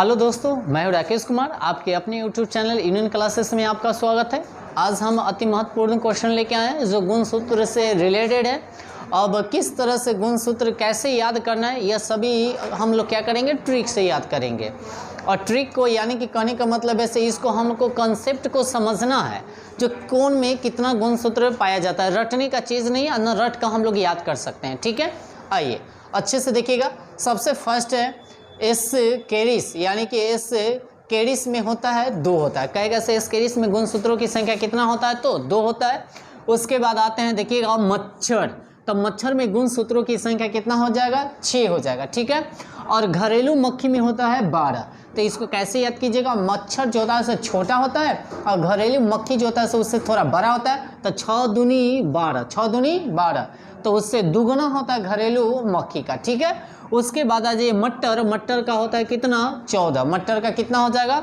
Hello दोस्तों, मैं हूं राकेश कुमार। आपके अपने यूट्यूब चैनल यूनियन क्लासेस में आपका स्वागत है। आज हम अति महत्वपूर्ण क्वेश्चन लेके आए हैं जो गुणसूत्र से रिलेटेड है। अब किस तरह से गुणसूत्र कैसे याद करना है यह सभी हम लोग क्या करेंगे, ट्रिक से याद करेंगे। और ट्रिक को यानी कि कहने का मतलब ऐसे इसको हमको कंसेप्ट को समझना है, जो कौन में कितना गुणसूत्र पाया जाता है। रटने का चीज़ नहीं है, न रट का हम लोग याद कर सकते हैं। ठीक है, आइए अच्छे से देखिएगा। सबसे फर्स्ट है एस कैरिस, यानी कि एस कैरिस में होता है 2 होता है। कहेगा से एस कैरिस में गुणसूत्रों की संख्या कितना होता है, तो 2 होता है। उसके बाद आते हैं देखिएगा मच्छर, तो मच्छर में गुणसूत्रों की संख्या कितना हो जाएगा, 6 हो जाएगा। ठीक है, और घरेलू मक्खी में होता है 12। तो इसको कैसे याद कीजिएगा, मच्छर जो होता है उससे छोटा होता है और घरेलू मक्खी जो होता है उससे थोड़ा बड़ा होता है। तो 6 दूनी 12, 6 दूनी 12, तो उससे दुगुना होता है घरेलू मक्खी का। ठीक है, उसके बाद आ जाइए मटर, मटर का होता है कितना, 14। मटर का कितना हो जाएगा,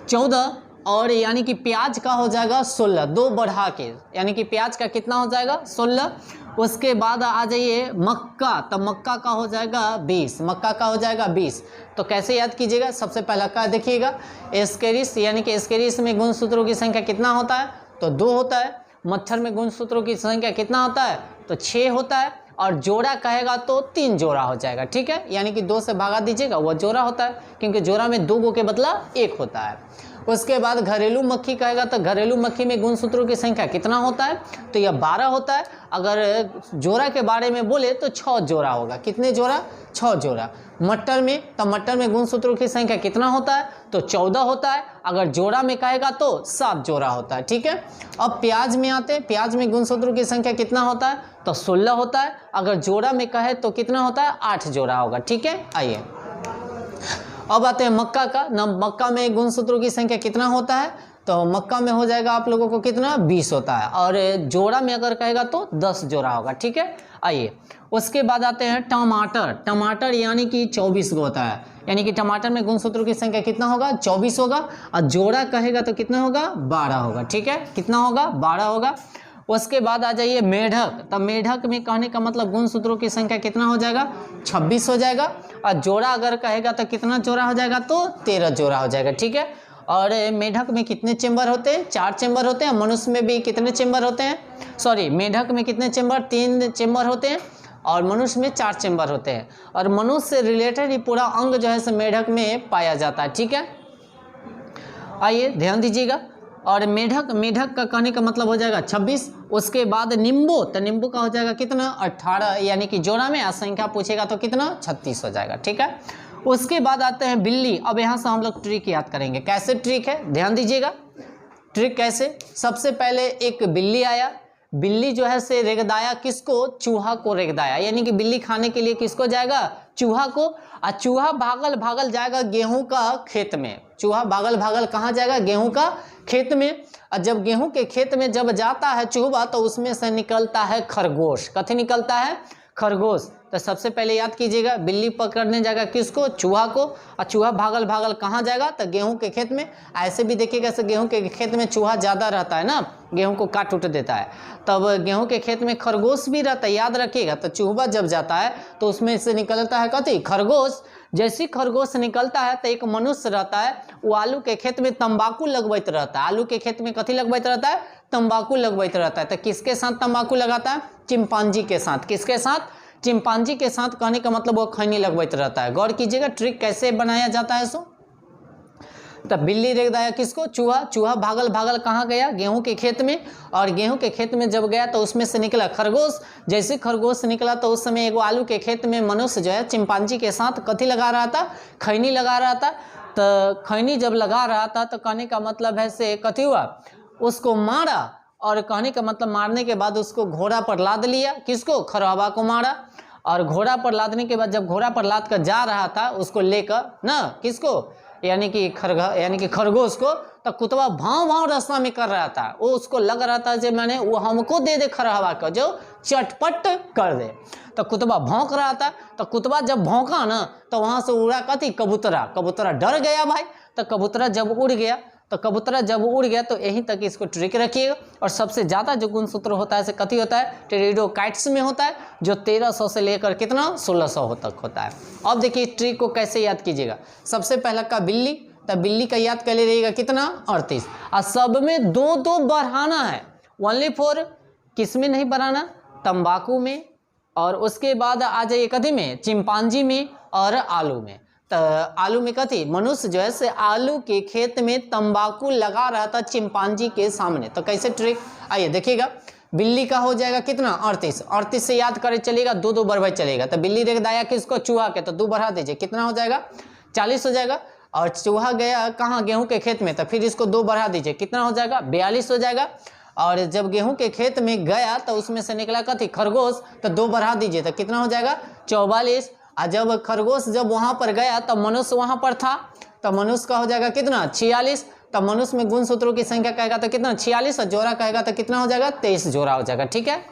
14। और यानी कि प्याज का हो जाएगा 16, 2 बढ़ा के, यानी कि प्याज का कितना हो जाएगा 16। उसके बाद आ जाइए मक्का, तो मक्का का हो जाएगा 20, मक्का का हो जाएगा 20। तो कैसे याद कीजिएगा, सबसे पहला का देखिएगा एस्केरिस, यानी कि एस्केरिस में गुणसूत्रों की संख्या कितना होता है, तो 2 होता है। मच्छर में गुणसूत्रों की संख्या कितना होता है, तो 6 होता है। और जोड़ा कहेगा तो 3 जोड़ा हो जाएगा। ठीक है, यानी कि 2 से भागा दीजिएगा, वह जोड़ा होता है, क्योंकि जोड़ा में 2 गो के बदला 1 होता है। उसके बाद घरेलू मक्खी कहेगा तो घरेलू मक्खी में गुणसूत्रों की संख्या कितना होता है, तो यह 12 होता है। अगर जोड़ा के बारे में बोले तो 6 जोड़ा होगा। कितने जोड़ा, 6 जोड़ा। मटर में, तो मटर में गुणसूत्रों की संख्या कितना होता है, तो 14 होता है। अगर जोड़ा में कहेगा तो 7 जोड़ा होता है। ठीक है, अब प्याज में आते हैं, प्याज में गुणसूत्रों की संख्या कितना होता है, तो 16 होता है। अगर जोड़ा में कहे तो कितना होता है, 8 जोड़ा होगा। ठीक है, आइए अब आते हैं मक्का का ना। मक्का में गुणसूत्रों की संख्या कितना होता है, तो मक्का में हो जाएगा आप लोगों को कितना, 20 होता है। और जोड़ा में अगर कहेगा तो 10 जोड़ा होगा। ठीक है, आइए उसके बाद आते हैं टमाटर। टमाटर यानी कि 24 गो होता है, यानी कि टमाटर में गुणसूत्रों की संख्या कितना होगा, 24 होगा। और जोड़ा कहेगा तो कितना होगा, 12 होगा। ठीक है, कितना होगा, 12 होगा। उसके बाद आ जाइए मेढक, तो मेढक में कहने का मतलब गुणसूत्रों की संख्या कितना हो जाएगा, 26 हो जाएगा। और जोड़ा अगर कहेगा तो कितना जोड़ा हो जाएगा, तो 13 जोड़ा हो जाएगा। ठीक है, और मेढक में कितने चेंबर होते हैं, 4 चेंबर होते हैं। मनुष्य में भी कितने चेंबर होते हैं, सॉरी मेढक में कितने चेंबर, 3 चेंबर होते हैं। और मनुष्य में 4 चेंबर होते हैं। और मनुष्य से रिलेटेड ही पूरा अंग जो है मेढक में पाया जाता है। ठीक है, आइए ध्यान दीजिएगा। और मेढक, मेढक का कहने का मतलब हो जाएगा 26। उसके बाद नींबू, तो नींबू का हो जाएगा कितना, 18, यानी कि जोड़ा में संख्या पूछेगा तो कितना, 36 हो जाएगा। ठीक है, उसके बाद आते हैं बिल्ली। अब यहाँ से हम लोग ट्रिक याद करेंगे। कैसे ट्रिक है, ध्यान दीजिएगा। ट्रिक कैसे, सबसे पहले एक बिल्ली आया, बिल्ली जो है से रेगदाया किसको, चूहा को रेगदाया, यानी कि बिल्ली खाने के लिए किसको जाएगा, चूहा को। और चूहा भागल भागल जाएगा गेहूं का खेत में। चूहा भागल भागल कहाँ जाएगा, गेहूं का खेत में। और जब गेहूं के खेत में जब जाता है चूहा, तो उसमें से निकलता है खरगोश। कथी निकलता है, खरगोश। तो सबसे पहले याद कीजिएगा, बिल्ली पकड़ने जाएगा किसको, चूहा को। और चूहा भागल भागल कहाँ जाएगा, तो गेहूं के खेत में। ऐसे भी देखिएगा से गेहूं के खेत में चूहा ज़्यादा रहता है ना, गेहूं को काट उट देता है। तब गेहूं के खेत में खरगोश भी रहता है, याद रखिएगा। तो चूहा जब जाता है तो उसमें से निकलता है कथी, खरगोश। जैसे खरगोश निकलता है तो एक मनुष्य रहता है, वो आलू के खेत में तंबाकू लगवाते रहता है। आलू के खेत में कथी लगवाते रहता है, तंबाकू लगवाते रहता है। तो किसके साथ तंबाकू लगाता है, चिंपांजी के साथ। किसके साथ, चिंपांजी के साथ। कहने का मतलब वो खैनी लगवाते रहता है। गौर कीजिएगा ट्रिक कैसे बनाया जाता है सो। तब बिल्ली रेगदाया किसको, चूहा। चूहा भागल भागल कहाँ गया, गेहूं के खेत में। और गेहूं के खेत में जब गया तो उसमें से निकला खरगोश। जैसे खरगोश निकला तो उस समय एगो आलू के खेत में मनुष्य जो है चिंपांजी के साथ कथी लगा रहा था, खैनी लगा रहा था। तो खैनी जब लगा रहा था तो कहने का मतलब है से कथी हुआ, उसको मारा। और कहने का मतलब मारने के बाद उसको घोड़ा पर लाद लिया, किसको, खरहवा को मारा। और घोड़ा पर लादने के बाद जब घोड़ा पर लाद कर जा रहा था उसको लेकर ना, किसको, यानी कि खरगोश को। तो कुतवा भाव भाव रास्ता में कर रहा था। वो उसको लग रहा था जो मैंने वो हमको दे दे खरहवा को, जो चटपट कर दे। तो कुतवा भौंक रहा था। तो कुतवा जब भौंका ना तो वहां से उड़ा कथी, कबूतरा। कबूतरा डर गया भाई। तो कबूतरा जब उड़ गया तो कबूतरा जब उड़ गया तो यहीं तक इसको ट्रिक रखिएगा। और सबसे ज़्यादा जो गुणसूत्र होता है से कथी होता है, टेरिडोकाइट्स में होता है, जो 1300 से लेकर कितना 1600 तक होता है। अब देखिए ट्रिक को कैसे याद कीजिएगा। सबसे पहला का बिल्ली, तब बिल्ली का याद कर लीजिएगा कितना 38, और सब में दो दो बढ़ाना है, ओनली फॉर किस में नहीं बढ़ाना, तंबाकू में, और उसके बाद आ जाइए कथी में, चिंपांजी में और आलू में। तो आलू में कथी, मनुष्य जो है से आलू के खेत में तंबाकू लगा रहा था चिंपांजी के सामने। तो कैसे ट्रिक, आइए देखिएगा। बिल्ली का हो जाएगा कितना 38, 38 से याद करे चलिएगा, दो दो बढ़ चलेगा। तो बिल्ली देख दाया किसको, चूहा के, तो 2 बढ़ा दीजिए, कितना हो जाएगा 40 हो जाएगा। और चूहा गया कहाँ, गेहूं के खेत में, तो फिर इसको 2 बढ़ा दीजिए, कितना हो जाएगा 42 हो जाएगा। और जब गेहूं के खेत में गया तो उसमें से निकला कथी, खरगोश, तो 2 बढ़ा दीजिए, तो कितना हो जाएगा 44। और जब खरगोश जब वहां पर गया तो मनुष्य वहां पर था, तो मनुष्य का हो जाएगा कितना 46। तो मनुष्य में गुणसूत्रों की संख्या कहेगा तो कितना 46, और जोड़ा कहेगा तो कितना हो जाएगा 23 जोड़ा हो जाएगा। ठीक है,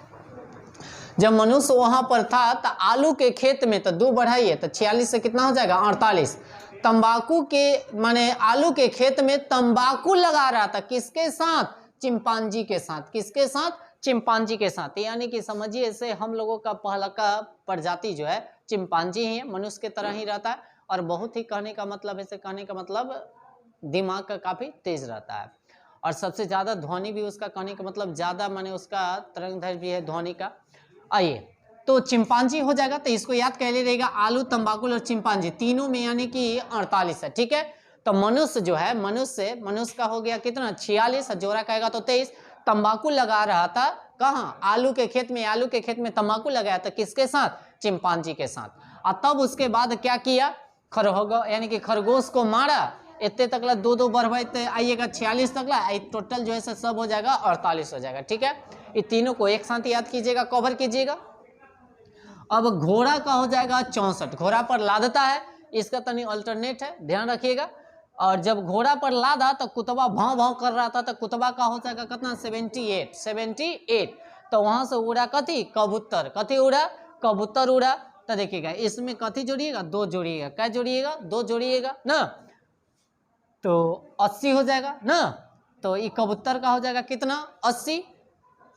जब मनुष्य वहां पर था तो आलू के खेत में, तो 2 बढ़ाइए, तो 46 से कितना हो जाएगा 48। तंबाकू के माने आलू के खेत में तंबाकू लगा रहा था, किसके साथ, चिंपांजी के साथ। किसके साथ, चिंपांजी के साथ। यानी कि समझिए ऐसे हम लोगों का पहला का प्रजाति जो है चिंपांजी ही है, मनुष्य के तरह ही रहता है, और बहुत ही कहने का मतलब, ऐसे कहने का मतलब दिमाग का काफी तेज रहता है, और सबसे ज्यादा ध्वनि भी उसका, कहने का मतलब ज्यादा माने उसका तरंगदैर्घ्य भी है ध्वनि का। आइए, तो चिंपांजी हो जाएगा, तो इसको याद कर लीजिएगा, आलू, तंबाकू और चिंपांजी तीनों में यानी कि 48 है। ठीक है, तो मनुष्य जो है, मनुष्य का हो गया कितना 46, जोड़ा कहेगा तो 23। तंबाकू लगा रहा था कहाँ, आलू के खेत में, आलू के खेत में तंबाकू लगाया था, किसके साथ, चिंपांजी के साथ। और तब उसके बाद क्या किया, यानी कि खरगोश को मारा, इतने तकला 2 बढ़ते आइएगा 46 तकला, टोटल जो है सब हो जाएगा 48 हो जाएगा। ठीक है, ये तीनों को एक साथ याद कीजिएगा, कवर कीजिएगा। अब घोड़ा का हो जाएगा 64, घोड़ा पर लादता है, इसका तनी अल्टरनेट है, ध्यान रखिएगा। और जब घोड़ा पर लादा तो कुतबा भाव भाव कर रहा था, तो कुतबा का हो जाएगा कितना 78। तो वहां से उड़ा कथी, कबूतर, कथी उड़ा, कबूतर उड़ा। तो देखिएगा इसमें कथी जोड़िएगा, 2 जोड़िएगा, क्या जोड़िएगा 2 जोड़िएगा ना, तो 80 हो जाएगा ना। तो ये कबूतर का हो जाएगा कितना 80,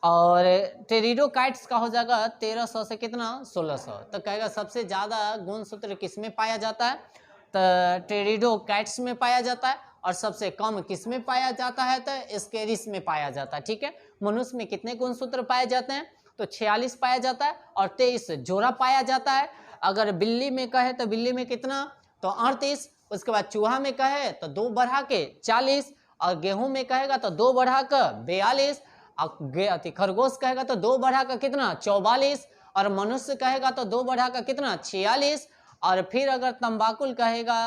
और टेरिडोकाइट्स का हो जाएगा 1300 से कितना 1600। तो कहेगा सबसे ज्यादा गुणसूत्र किस में पाया जाता है, तो टेरिडोकाइट्स में पाया जाता है, और सबसे कम किस में पाया जाता है, तो स्केरिस में पाया जाता है। ठीक है, मनुष्य में कितने गुणसूत्र पाए जाते हैं, तो 46 पाया जाता है, और 23 जोड़ा पाया जाता है। अगर बिल्ली में कहे तो बिल्ली में कितना, तो 38। उसके बाद चूहा में कहे तो 2 बढ़ा के 40, और गेहूं में कहेगा तो 2 बढ़ा कर 42, और खरगोश कहेगा तो 2 बढ़ा कर कितना 44, और मनुष्य कहेगा तो 2 बढ़ा कर कितना 46, और फिर अगर तंबाकुल कहेगा,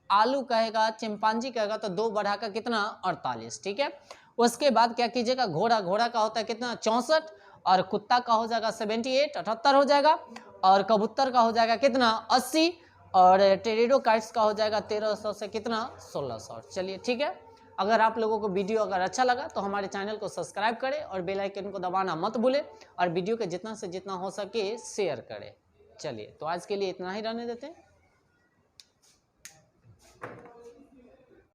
आलू कहेगा, चिंपांजी कहेगा तो 2 बढ़ा कर कितना 48। ठीक है, उसके बाद क्या कीजिएगा, घोड़ा का होता है कितना 64, और कुत्ता का हो जाएगा 78 78 हो जाएगा, और कबूतर का हो जाएगा कितना 80, और टेरिडोकाइट्स का हो जाएगा 1300 से कितना 1600। चलिए ठीक है, अगर आप लोगों को वीडियो अगर अच्छा लगा तो हमारे चैनल को सब्सक्राइब करें और बेल आइकन को दबाना मत भूलें, और वीडियो के जितना से जितना हो सके शेयर करें। चलिए, तो आज के लिए इतना ही रहने देते हैं।